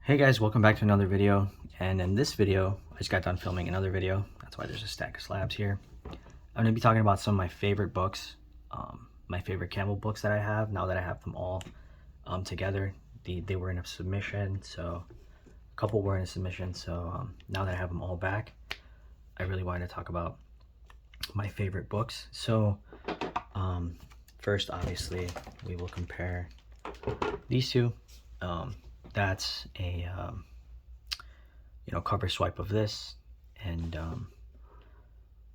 Hey guys, welcome back to another video. And in this video, I just got done filming another video. That's why there's a stack of slabs here. I'm going to be talking about some of my favorite books, my favorite Campbell books that I have, now that I have them all together. They were in a submission, so a couple were in a submission. So now that I have them all back, I really wanted to talk about my favorite books. So first, obviously, we will compare these two. That's a cover swipe of this, and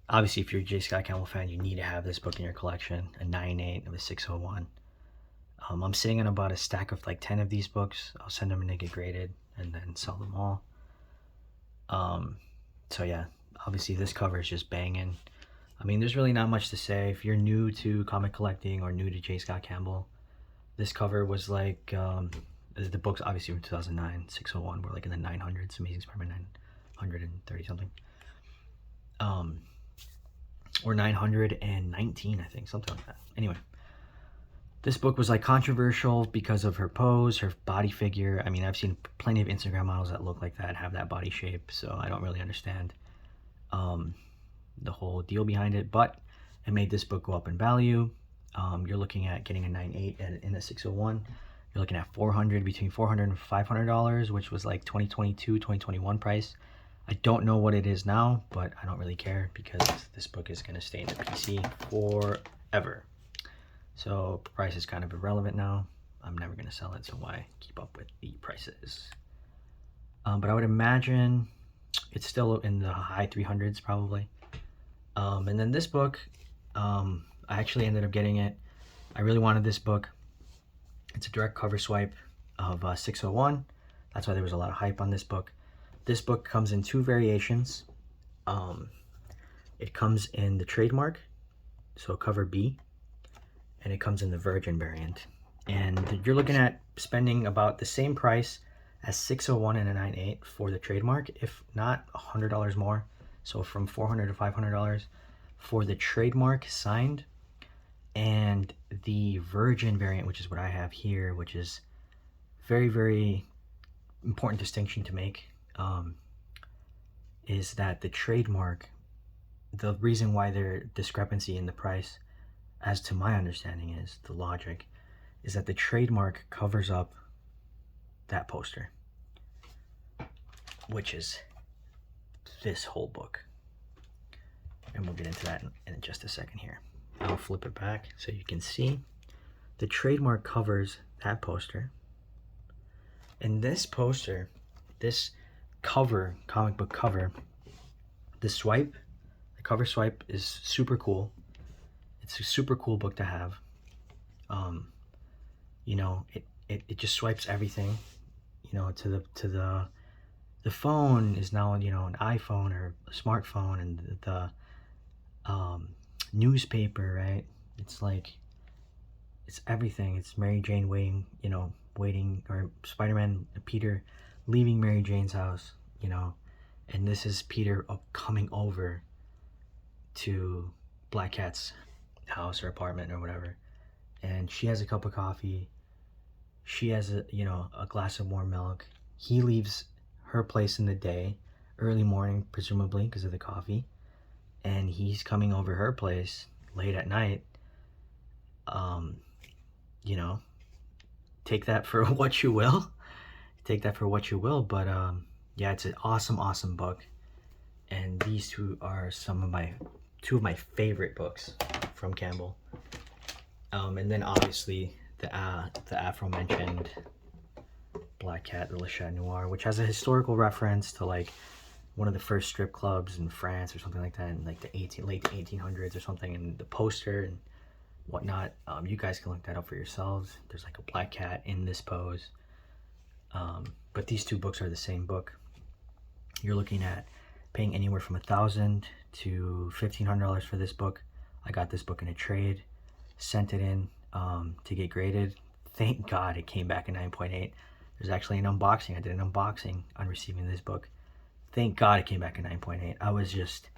obviously if you're a J. Scott Campbell fan, you need to have this book in your collection. A 9.8 of a 601. I'm sitting on about a stack of like 10 of these books. I'll send them to get graded and then sell them all. So yeah, obviously this cover is just banging. I mean, there's really not much to say. If you're new to comic collecting or new to J. Scott Campbell, this cover was like the books obviously from 2009, 601 were like in the 900s, Amazing Spider-Man 930 something. Or 919, I think, something like that. Anyway, this book was like controversial because of her pose, her body figure. I mean, I've seen plenty of Instagram models that look like that, have that body shape, so I don't really understand the whole deal behind it, but it made this book go up in value. You're looking at getting a 9.8 in a 601. You're looking at between $400 and $500, which was like 2022, 2021 price. I don't know what it is now, but I don't really care because this book is going to stay in the PC forever. So price is kind of irrelevant now. I'm never going to sell it, so why keep up with the prices? But I would imagine it's still in the high 300s probably. And then this book, I actually ended up getting it. I really wanted this book. It's a direct cover swipe of 601. That's why there was a lot of hype on this book. This book comes in two variations. It comes in the trademark, so cover B, and it comes in the Virgin variant. And you're looking at spending about the same price as 601 and a 9.8 for the trademark, if not $100 more. So from $400 to $500 for the trademark signed. And the Virgin variant, which is what I have here, which is very, very important distinction to make, is that the trademark, the reason why there's discrepancy in the price, as to my understanding is, the logic, is that the trademark covers up that poster, which is this whole book. And we'll get into that in just a second here. I'll flip it back so you can see the trademark covers that poster. And this poster, this cover, comic book cover, the swipe, the cover swipe is super cool. It's a super cool book to have. It just swipes everything, to the phone is now, an iPhone or a smartphone, and the newspaper, right? It's like, it's everything. It's Mary Jane waiting, or Spider-Man, Peter leaving Mary Jane's house, and this is Peter coming over to Black Cat's house or apartment or whatever, and she has a cup of coffee, she has a glass of warm milk. He leaves her place in the day, early morning presumably because of the coffee, and he's coming over her place late at night. Take that for what you will. But yeah, it's an awesome book. And these two are two of my favorite books from Campbell. And then obviously the aforementioned Black Cat, the Le Chat Noir, which has a historical reference to like one of the first strip clubs in France or something like that, in like the late 1800s or something, and the poster and whatnot. You guys can look that up for yourselves. There's like a black cat in this pose. But these two books are the same book. You're looking at paying anywhere from $1,000 to $1,500 for this book. I got this book in a trade, sent it in to get graded. Thank God it came back a 9.8. There's actually an unboxing. I did an unboxing on receiving this book. Thank God it came back a 9.8. I was just,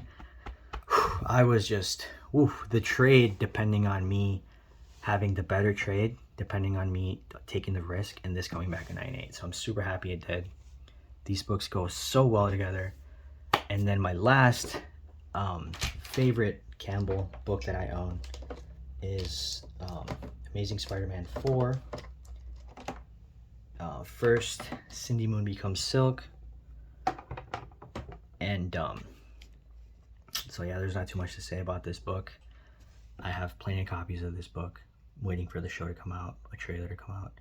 the trade, depending on me having the better trade, depending on me taking the risk, and this coming back a 9.8. So I'm super happy it did. These books go so well together. And then my last favorite Campbell book that I own is Amazing Spider-Man 4. First, Cindy Moon Becomes Silk. And so yeah, there's not too much to say about this book. I have plenty of copies of this book, waiting for the show to come out, a trailer to come out.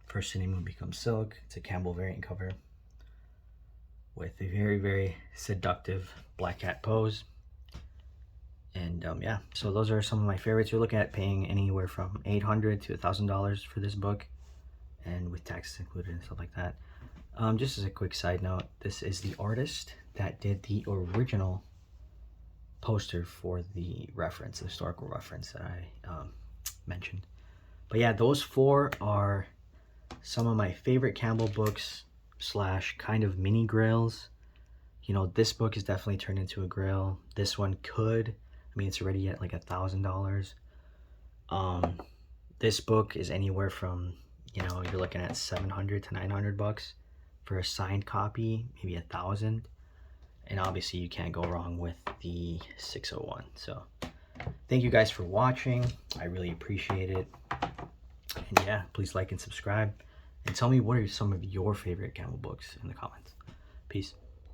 First, Cindy Moon Becomes Silk. It's a Campbell variant cover with a very, very seductive black cat pose. And yeah, so those are some of my favorites. You're looking at paying anywhere from $800 to $1,000 for this book, and with taxes included and stuff like that. Just as a quick side note, this is the artist that did the original poster for the reference, the historical reference that I mentioned. But yeah, those 4 are some of my favorite Campbell books / kind of mini grails. You know, this book is definitely turned into a grail. This one could, I mean, it's already at like $1,000. This book is anywhere from, you know, you're looking at $700 to $900 for a signed copy, maybe $1,000. And obviously you can't go wrong with the 601. So thank you guys for watching. I really appreciate it. And yeah, please like and subscribe. And tell me what are some of your favorite Campbell books in the comments. Peace.